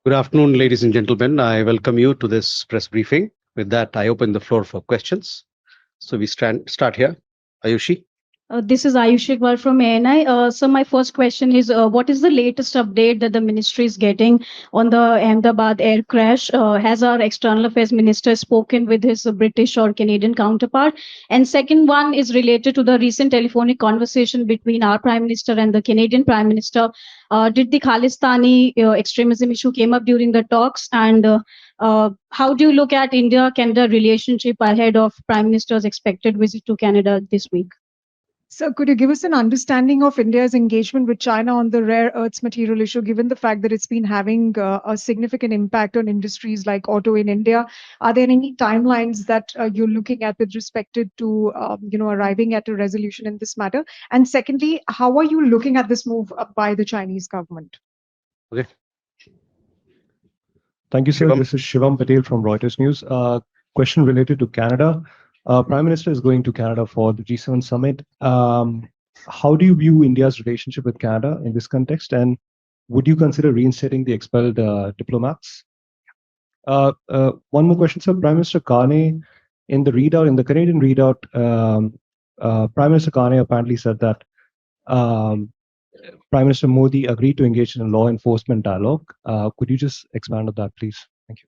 Good afternoon, ladies and gentlemen. I welcome you to this press briefing. With that, I open the floor for questions. So we start here. Ayushi. This is Aayushikar from ANI. So my first question is, what is the latest update that the ministry is getting on the Ahmedabad air crash? Has our external affairs minister spoken with his British or Canadian counterpart? And second one is related to the recent telephonic conversation between our prime minister and the Canadian prime minister. Did the Khalistani extremism issue came up during the talks? And how do you look at India-Canada relationship ahead of prime minister's expected visit to Canada this week? So, could you give us an understanding of India's engagement with China on the rare earths material issue, given the fact that it's been having a significant impact on industries like auto in India? Are there any timelines that you're looking at with respect to, arriving at a resolution in this matter? And secondly, how are you looking at this move by the Chinese government? Okay. Thank you, sir. This is Shivam Patel from Reuters News. Question related to Canada. Prime Minister is going to Canada for the G7 summit. How do you view India's relationship with Canada in this context? And would you consider reinstating the expelled diplomats? One more question, sir. Prime Minister Carney, in the Canadian readout, Prime Minister Carney apparently said that Prime Minister Modi agreed to engage in a law enforcement dialogue. Could you just expand on that, please? Thank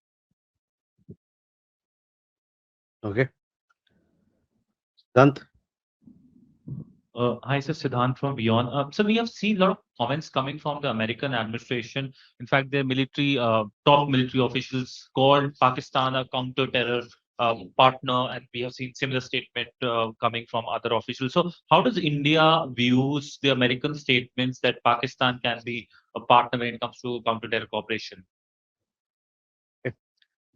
you. Okay. Siddhant. Hi, sir, Siddhant from Beyond. So we have seen a lot of comments coming from the American administration. In fact, their military, top military officials called Pakistan a counter-terror partner, and we have seen similar statement coming from other officials. So how does India views the American statements that Pakistan can be a partner when it comes to counter-terror cooperation? Okay.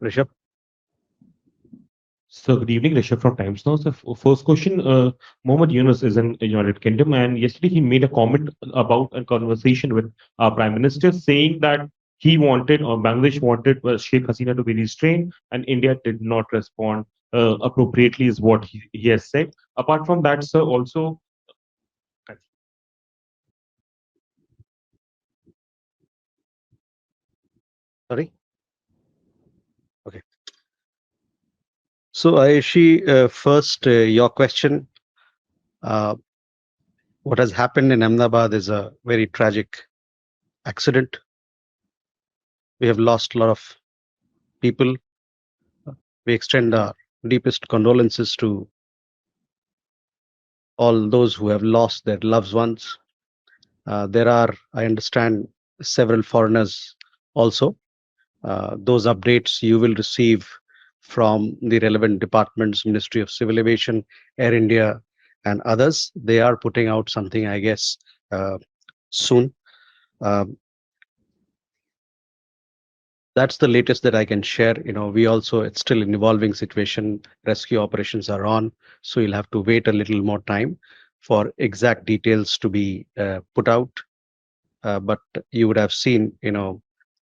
Rishabh. So good evening, Rishabh from Times Now. So first question, Mohammed Yunus is in United Kingdom, and yesterday he made a comment about a conversation with our Prime Minister saying that he wanted, or Bangladesh wanted, Sheikh Hasina to be restrained, and India did not respond appropriately, is what he has said. Apart from that, sir, also. Sorry. Okay. So Ayushi, first, your question. What has happened in Ahmedabad is a very tragic accident. We have lost a lot of people. We extend our deepest condolences to all those who have lost their loved ones. There are, I understand, several foreigners also. Those updates you will receive from the relevant departments, Ministry of Civil Aviation, Air India, and others. They are putting out something, I guess, soon. That's the latest that I can share. It's still an evolving situation. Rescue operations are on, so you'll have to wait a little more time for exact details to be put out. But you would have seen,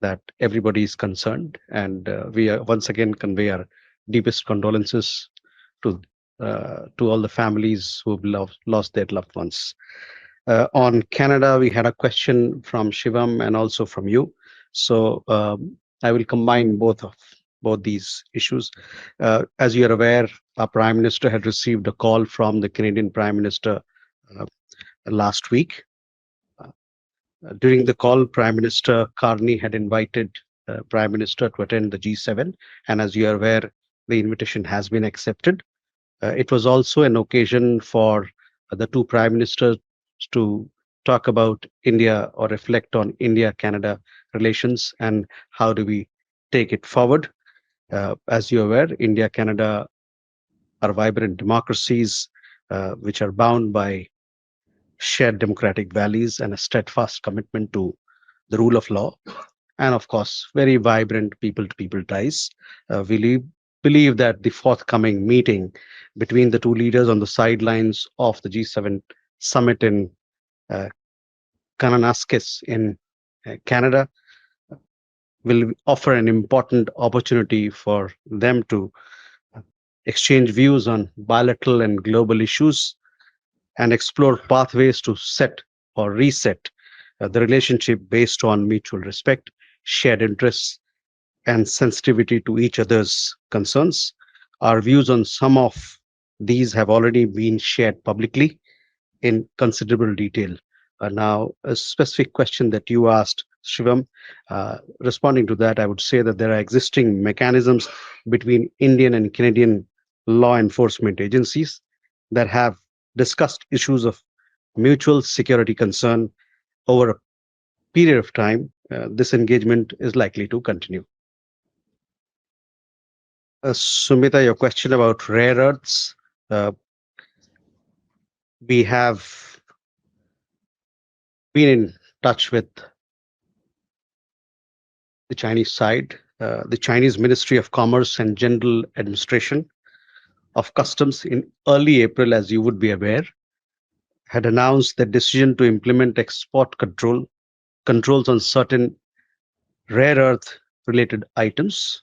that everybody is concerned, and we once again convey our deepest condolences to all the families who've lost their loved ones. On Canada, we had a question from Shivam and also from you. So I will combine both these issues. As you are aware, our Prime Minister had received a call from the Canadian Prime Minister last week. During the call, Prime Minister Carney had invited Prime Minister to attend the G7, and as you are aware, the invitation has been accepted. It was also an occasion for the two Prime Ministers to talk about India or reflect on India-Canada relations and how do we take it forward. As you're aware, India-Canada are vibrant democracies which are bound by shared democratic values and a steadfast commitment to the rule of law, and of course, very vibrant people-to-people ties. We believe that the forthcoming meeting between the two leaders on the sidelines of the G7 summit in Kananaskis in Canada will offer an important opportunity for them to exchange views on bilateral and global issues and explore pathways to set or reset the relationship based on mutual respect, shared interests and sensitivity to each other's concerns. Our views on some of these have already been shared publicly in considerable detail. Now, a specific question that you asked, Shivam, responding to that, I would say that there are existing mechanisms between Indian and Canadian law enforcement agencies that have discussed issues of mutual security concern over a period of time. This engagement is likely to continue. Sumita, your question about rare earths. We have been in touch with the Chinese side. The Chinese Ministry of Commerce and General Administration of Customs in early April, as you would be aware, had announced the decision to implement export controls on certain rare earth related items.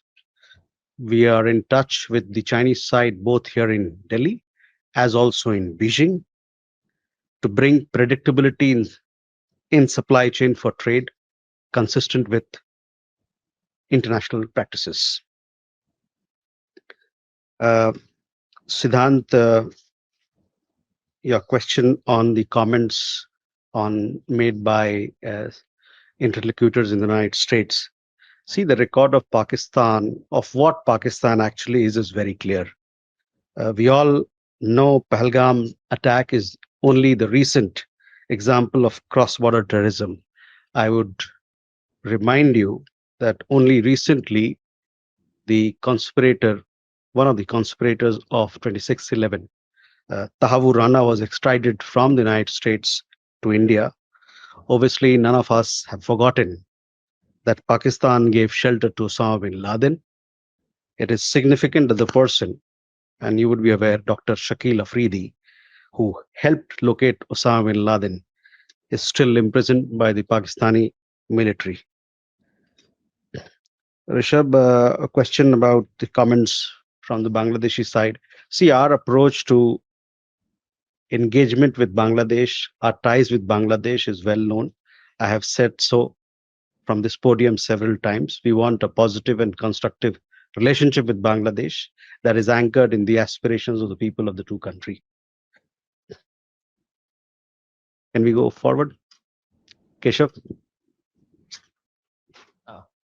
We are in touch with the Chinese side both here in Delhi as also in Beijing to bring predictability in supply chain for trade consistent with international practices. Siddhant, your question on the comments made by interlocutors in the United States. See, the record of Pakistan, of what Pakistan actually is very clear. We all know Pahalgam attack is only the recent example of cross-border terrorism. I would remind you that only recently one of the conspirators of 26/11, Tahavu Rana, was extradited from the United States to India. Obviously, none of us have forgotten that Pakistan gave shelter to Osama bin Laden. It is significant that the person, and you would be aware, Dr. Shakil Afridi, who helped locate Osama bin Laden, is still imprisoned by the Pakistani military. Rishabh, a question about the comments from the Bangladeshi side. See, our approach to engagement with Bangladesh, our ties with Bangladesh is well known. I have said so from this podium several times. We want a positive and constructive relationship with Bangladesh that is anchored in the aspirations of the people of the two countries. Can we go forward? Keshav?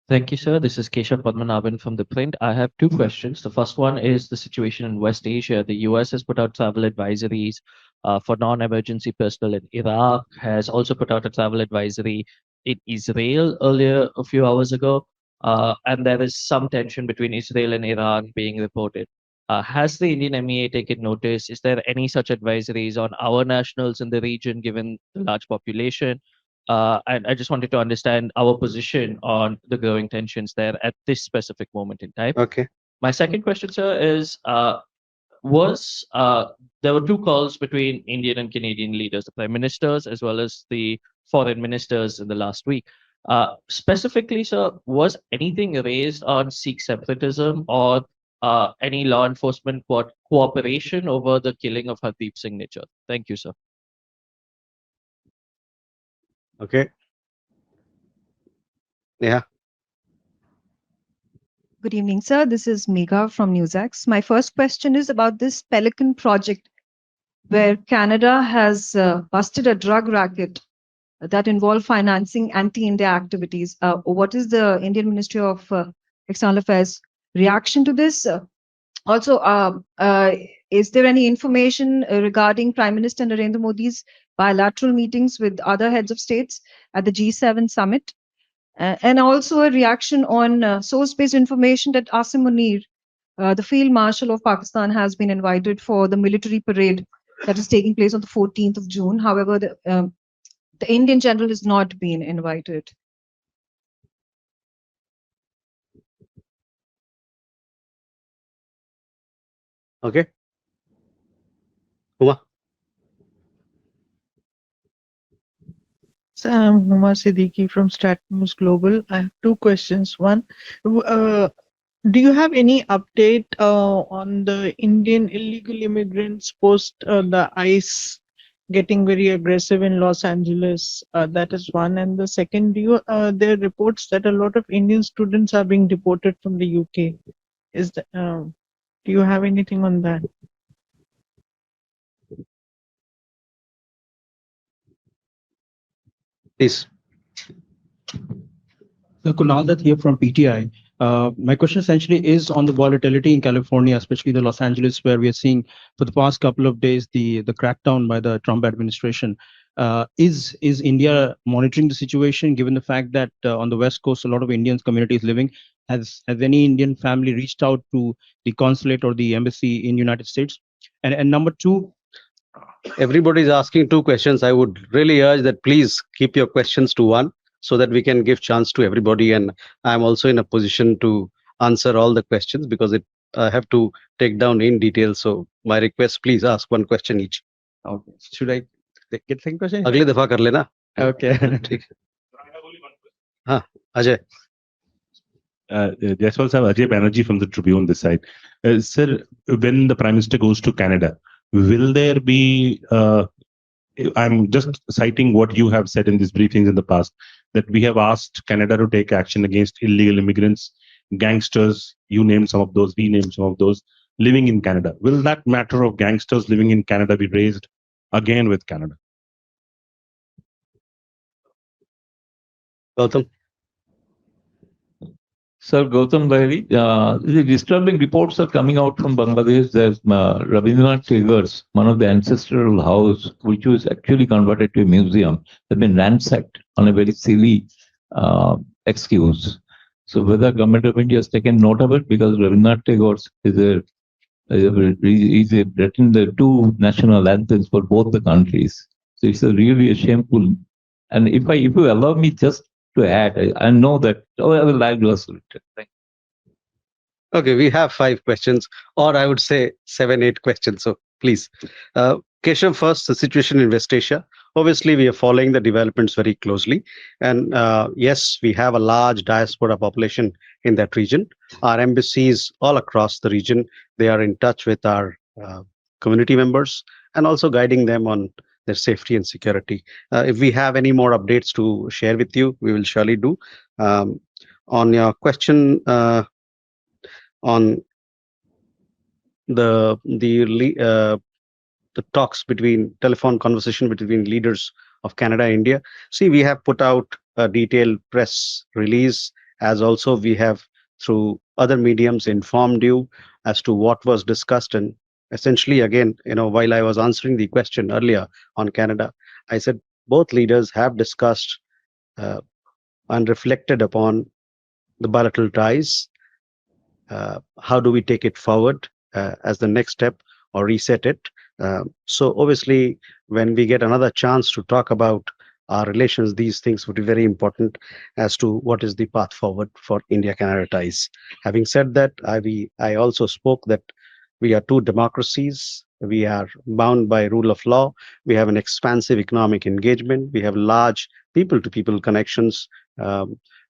Thank you, sir. This is Keshav Padmanabhan from ThePrint. I have two questions. The first one is the situation in West Asia. The US has put out travel advisories for non-emergency personnel in Iraq, has also put out a travel advisory in Israel earlier a few hours ago. And there is some tension between Israel and Iran being reported. Has the Indian MEA taken notice? Is there any such advisories on our nationals in the region, given the large population? And I just wanted to understand our position on the growing tensions there at this specific moment in time. Okay. My second question, sir, is there were two calls between Indian and Canadian leaders, the prime ministers as well as the foreign ministers in the last week. Specifically, sir, was anything raised on Sikh separatism or any law enforcement cooperation over the killing of Hardeep Singh Nijjar? Thank you, sir. Okay. Yeah. Good evening, sir. This is Megha from NewsX. My first question is about this Pelican project, where Canada has busted a drug racket that involved financing anti-India activities. What is the Indian Ministry of External Affairs reaction to this? Also, is there any information regarding Prime Minister Narendra Modi's bilateral meetings with other heads of states at the G7 summit? And also a reaction on source-based information that Asim Munir, the Field Marshal of Pakistan, has been invited for the military parade that is taking place on the 14th of June. However, the Indian general has not been invited. Okay. Uma? So I'm Huma Siddiqui from Stratnews Global. I have two questions. One, do you have any update on the Indian illegal immigrants post the ICE getting very aggressive in Los Angeles. That is one. And the second, there are reports that a lot of Indian students are being deported from the UK. Do you have anything on that? Please. So Kunal Dutt here from PTI. My question essentially is on the volatility in California, especially the Los Angeles, where we are seeing for the past couple of days the crackdown by the Trump administration. Is India monitoring the situation, given the fact that on the West Coast a lot of Indian communities living? Has any Indian family reached out to the consulate or the embassy in United States? And number two, Everybody is asking two questions. I would really urge that please keep your questions to one so that we can give chance to everybody. And I'm also in a position to answer all the questions because I have to take down in detail. So my request, please ask one question each. okay, should I get second question? अगली दफा कर लेना. Okay. ठीक. हाँ, Ajay. Jaiswal sir, Ajay Banerjee from the Tribune this side. Sir, when the Prime Minister goes to Canada, will there be, I'm just citing what you have said in these briefings in the past, that we have asked Canada to take action against illegal immigrants, gangsters, you named some of those, we named some of those, living in Canada. Will that matter of gangsters living in Canada be raised again with Canada? Gautam. Sir Gautam Bahari, the disturbing reports are coming out from Bangladesh. There's Rabindranath Tagore's, one of the ancestral house, which was actually converted to a museum, has been ransacked on a very silly excuse. So whether government of India has taken note of it, because Rabindranath Tagore is written the two national anthems for both the countries. So it's really a shameful. And if you allow me just to add, I know that I will like to answer it. Thank you. Okay, we have 5 questions, or I would say 7, 8 questions. So please, Keshav, first, the situation in West Asia. Obviously, we are following the developments very closely. And yes, we have a large diaspora population in that region. Our embassies all across the region, they are in touch with our community members and also guiding them on their safety and security. If we have any more updates to share with you, we will surely do. On your question on the talks between telephone conversation between leaders of Canada and India. See, we have put out a detailed press release, as also we have through other mediums informed you as to what was discussed. And essentially, again, while I was answering the question earlier on Canada, I said both leaders have discussed and reflected upon the bilateral ties. How do we take it forward as the next step or reset it? So obviously, when we get another chance to talk about our relations, these things would be very important as to what is the path forward for India-Canada ties. Having said that, I also spoke that we are two democracies. We are bound by rule of law. We have an expansive economic engagement. We have large people-to-people connections.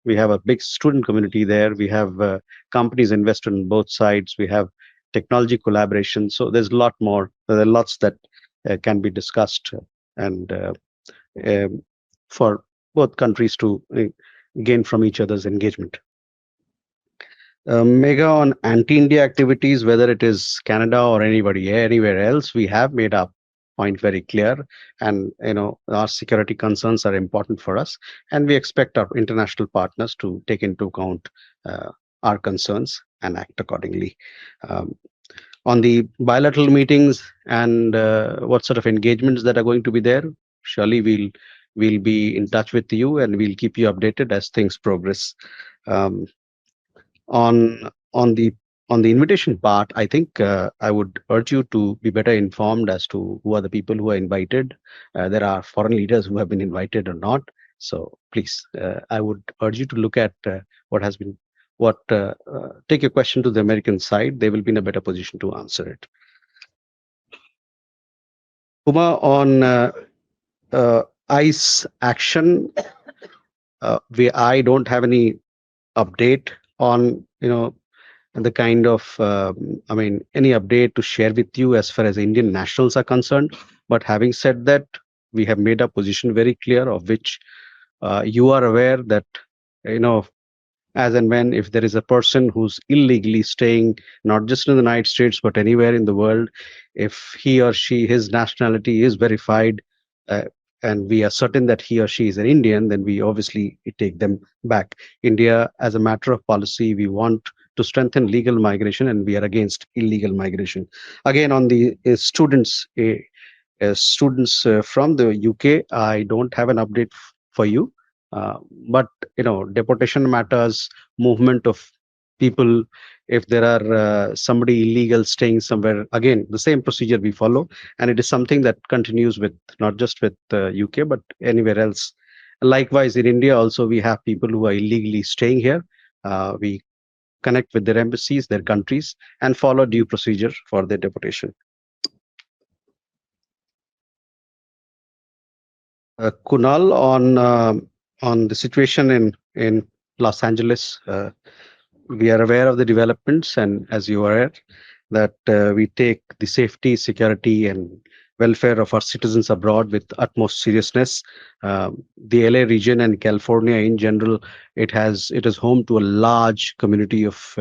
We have a big student community there. We have companies invested on both sides. We have technology collaboration. So there's a lot more. There are lots that can be discussed and for both countries to gain from each other's engagement. Mega on anti-India activities, whether it is Canada or anywhere else, we have made our point very clear, and our security concerns are important for us, and we expect our international partners to take into account our concerns and act accordingly. On the bilateral meetings and what sort of engagements that are going to be there, surely we'll be in touch with you and we'll keep you updated as things progress. On the invitation part, I think I would urge you to be better informed as to who are the people who are invited. There are foreign leaders who have been invited or not. So please, I would urge you to look at take your question to the American side. They will be in a better position to answer it. Uma, on ICE action, I don't have any update on the kind of any update to share with you as far as Indian nationals are concerned. But having said that, we have made our position very clear, of which you are aware that, you know, as and when if there is a person who's illegally staying not just in the United States but anywhere in the world, if he or she, his nationality is verified, uh, and we are certain that he or she is an Indian, then we obviously take them back. India, as a matter of policy, we want to strengthen legal migration, and we are against illegal migration. Again, on the students from the UK, I don't have an update for you. Uh, but deportation matters, movement of people. If there are somebody illegal staying somewhere, again, the same procedure we follow, and it is something that continues with not just with UK but anywhere else. Likewise, in India also, we have people who are illegally staying here. We connect with their embassies, their countries, and follow due procedure for their deportation. Kunal, on the situation in Los Angeles, we are aware of the developments, and as you are aware, that we take the safety, security, and welfare of our citizens abroad with utmost seriousness. The LA region and California in general, it is home to a large community of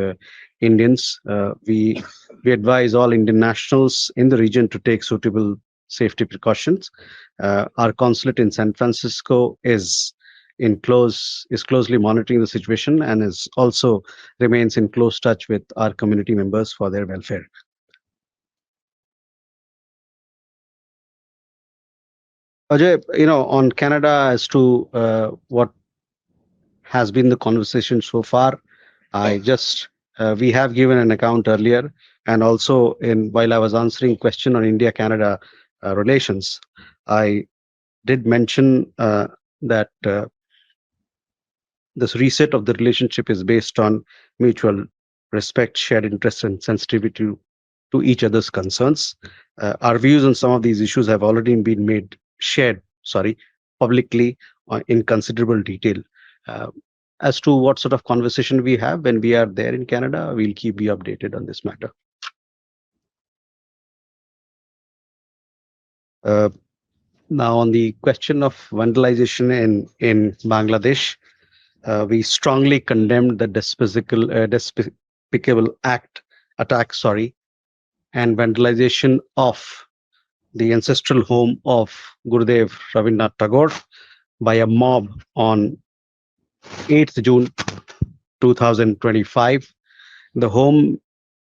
Indians. We advise all Indian nationals in the region to take suitable safety precautions. Our consulate in San Francisco is closely monitoring the situation, and is also remains in close touch with our community members for their welfare. Ajay, on Canada, as to what has been the conversation so far, I just we have given an account earlier, and also in while I was answering question on India-Canada relations, I did mention that this reset of the relationship is based on mutual respect, shared interests, and sensitivity to each other's concerns. Our views on some of these issues have already been shared, publicly in considerable detail. Uh, as to what sort of conversation we have when we are there in Canada, we'll keep you updated on this matter. Now, on the question of vandalization in Bangladesh, we strongly condemned the despicable attack, and vandalization of the ancestral home of Gurudev Rabindranath Tagore by a mob on 8th June 2025. The home,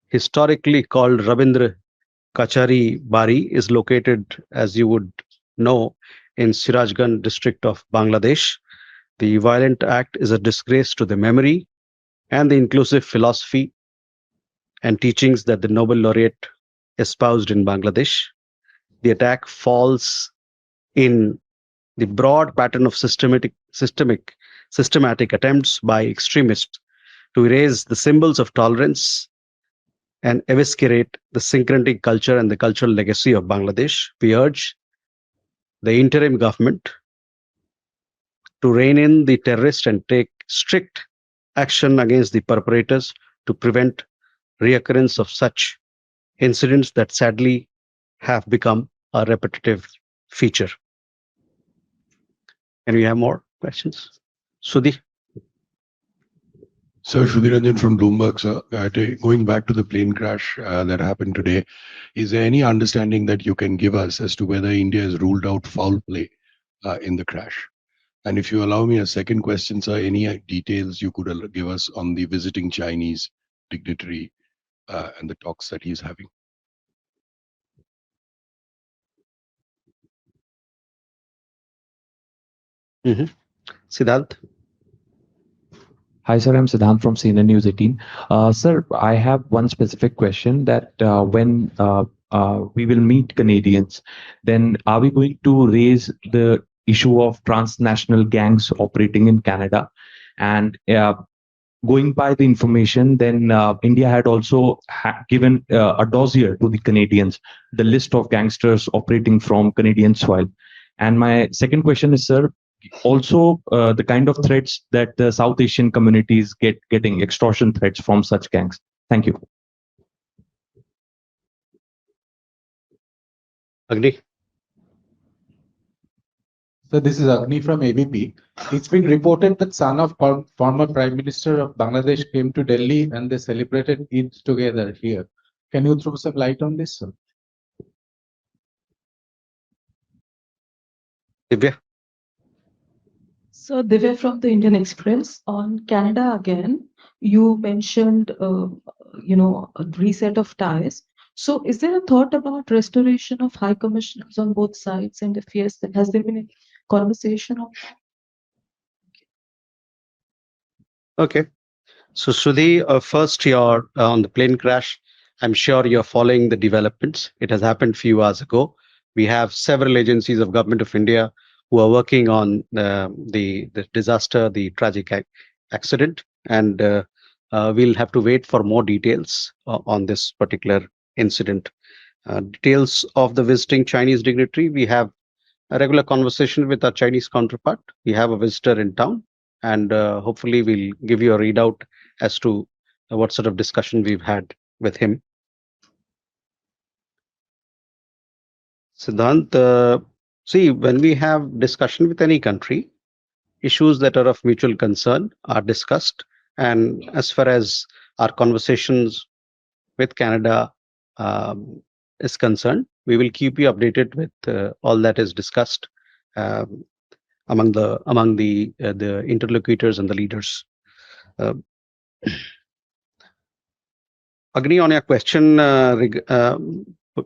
historically called Rabindra Kachari Bari, is located, as you would know, in Sirajganj district of Bangladesh. The violent act is a disgrace to the memory and the inclusive philosophy and teachings that the Nobel laureate espoused in Bangladesh. The attack falls in the broad pattern of systematic attempts by extremists to erase the symbols of tolerance and eviscerate the syncretic culture and the cultural legacy of Bangladesh. We urge the interim government to rein in the terrorists and take strict action against the perpetrators to prevent reoccurrence of such incidents that sadly have become a repetitive feature. And we have more questions. Sudhi. Sir, Sudhiranjan from Bloomberg, sir. Going back to the plane crash that happened today, is there any understanding that you can give us as to whether India has ruled out foul play in the crash? And if you allow me a second question, sir, any details you could give us on the visiting Chinese dignitary and the talks that he's having? Siddhant. Hi, sir. I'm Siddhant from CNN News 18. Sir, I have one specific question that when we will meet Canadians, then are we going to raise the issue of transnational gangs operating in Canada? And going by the information, then India had also given a dossier to the Canadians, the list of gangsters operating from Canadian soil. And my second question is, sir, also the kind of threats that the South Asian communities getting extortion threats from such gangs. Thank you. Agni. So this is Agni from ABP. It's been reported that son of former Prime Minister of Bangladesh came to Delhi and they celebrated Eid together here. Can you throw some light on this, sir? Divya? So, Divya from the Indian Express. On Canada again, you mentioned, a reset of ties. So, is there a thought about restoration of high commissioners on both sides? And if yes, then has there been a conversation on that? Okay. So, Sudhi, first, you're on the plane crash. I'm sure you're following the developments. It has happened few hours ago. We have several agencies of Government of India who are working on the disaster, the tragic accident, and we'll have to wait for more details on this particular incident. Details of the visiting Chinese dignitary. We have a regular conversation with our Chinese counterpart. We have a visitor in town, and hopefully we'll give you a readout as to what sort of discussion we've had with him. Siddhant, see, when we have discussion with any country, issues that are of mutual concern are discussed. And as far as our conversations with Canada is concerned, we will keep you updated with all that is discussed um, among the interlocutors and the leaders. Uh, Agni, on your question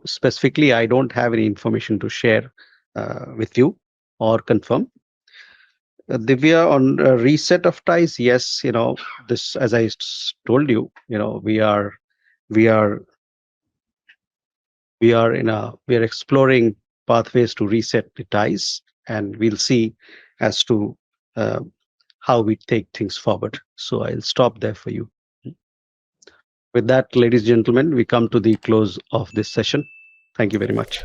specifically, I don't have any information to share with you or confirm. Divya, on reset of ties, yes, this, as I told you, we are we are exploring pathways to reset the ties, and we'll see as to uh, how we take things forward. So I'll stop there for you. With that, ladies and gentlemen, we come to the close of this session. Thank you very much.